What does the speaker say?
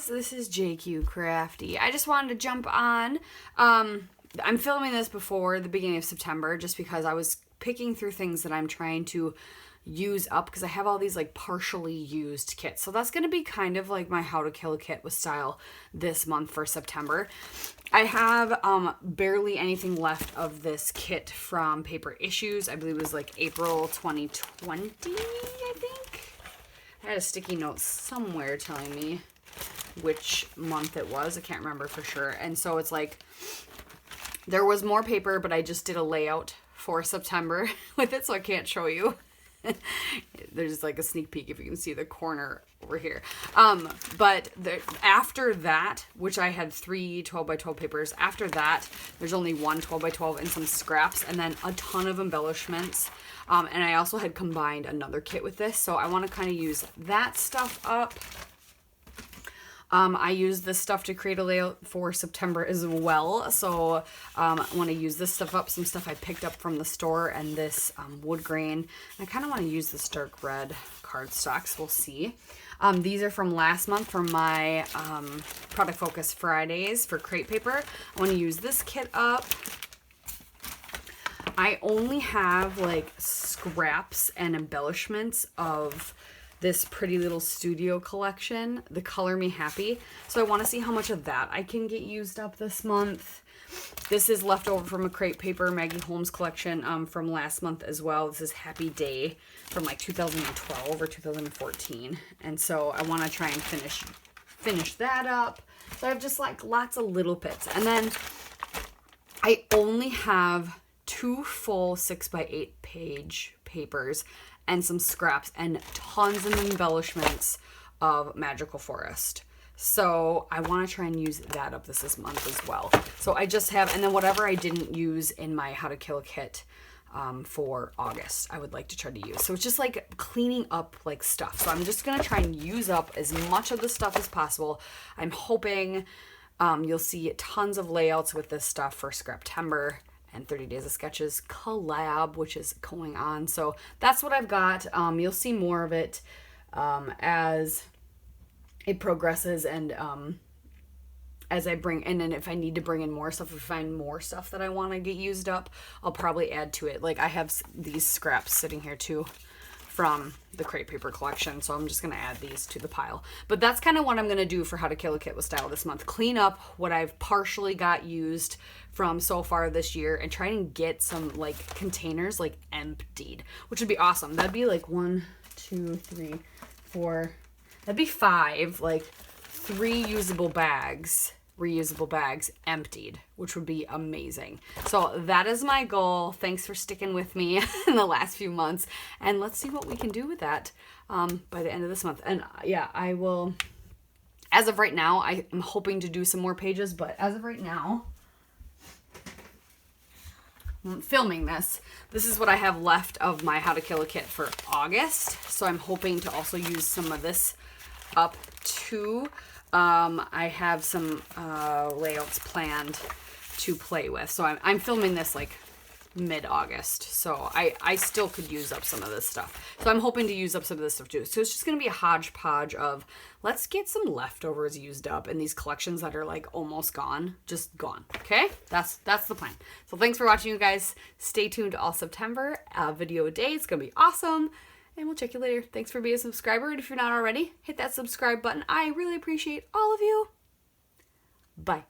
guys, this is JQ Crafty. I just wanted to jump on. I'm filming this before the beginning of September just because I was picking through things that I'm trying to use up because I have all these like partially used kits. So that's going to be kind of like my how to kill a kit with style this month for September. I have barely anything left of this kit from Paper Issues. I believe it was like April 2020, I think. I had a sticky note somewhere telling me which month it was. I can't remember for sure. And so it's like there was more paper, but I just did a layout for September with it, so I can't show you. There's like a sneak peek if you can see the corner over here. But after that, which I had 3 12x12 papers, after that, there's only 1 12x12 and some scraps, and then a ton of embellishments. And I also had combined another kit with this, so I want to kind of use that stuff up. I use this stuff to create a layout for September as well, so I want to use this stuff up, some stuff I picked up from the store, and this wood grain. I kind of want to use this dark red cardstocks, we'll see. These are from last month from my Product Focus Fridays for crate paper. I want to use this kit up. I only have like scraps and embellishments of this Pretty Little Studio collection, the Color Me Happy. So I want to see how much of that I can get used up this month. This is leftover from a crate paper Maggie Holmes collection from last month as well. This is Happy Day from like 2012 or 2014. And so I want to try and finish that up. So I have just like lots of little bits. And then I only have 2 full 6x8 page papers and some scraps and tons of embellishments of Magical Forest. So I want to try and use that up this month as well. So I just have, and then whatever I didn't use in my How to Kill a Kit for August, I would like to try to use. So it's just like cleaning up like stuff. So I'm just going to try and use up as much of the stuff as possible. I'm hoping you'll see tons of layouts with this stuff for Scraptember and 30 Days of Sketches collab, which is going on. So that's what I've got. You'll see more of it as it progresses, and as I bring, and then if I need to bring in more stuff, if I find more stuff that I want to get used up, I'll probably add to it. Like I have these scraps sitting here too from the crate paper collection, so I'm just going to add these to the pile. But that's kind of what I'm going to do for How to Kill a Kit with Style this month. Clean up what I've partially got used from so far this year and try and get some like containers like emptied, which would be awesome. That'd be like 1, 2, 3, 4, that'd be 5, like 3 usable bags, reusable bags emptied, which would be amazing. So that is my goal. Thanks for sticking with me in the last few months, and let's see what we can do with that by the end of this month. And yeah, I will, as of right now, I am hoping to do some more pages, but as of right now, I'm filming this is what I have left of my How to Kill a Kit for August. So I'm hoping to also use some of this up too. I have some layouts planned to play with. So I'm filming this like mid-August. So I still could use up some of this stuff. So I'm hoping to use up some of this stuff too. So it's just going to be a hodgepodge of let's get some leftovers used up in these collections that are like almost gone, just gone. Okay? That's the plan. So thanks for watching, you guys. Stay tuned all September. Video a day. It's going to be awesome. And we'll check you later. Thanks for being a subscriber. And if you're not already, hit that subscribe button. I really appreciate all of you. Bye.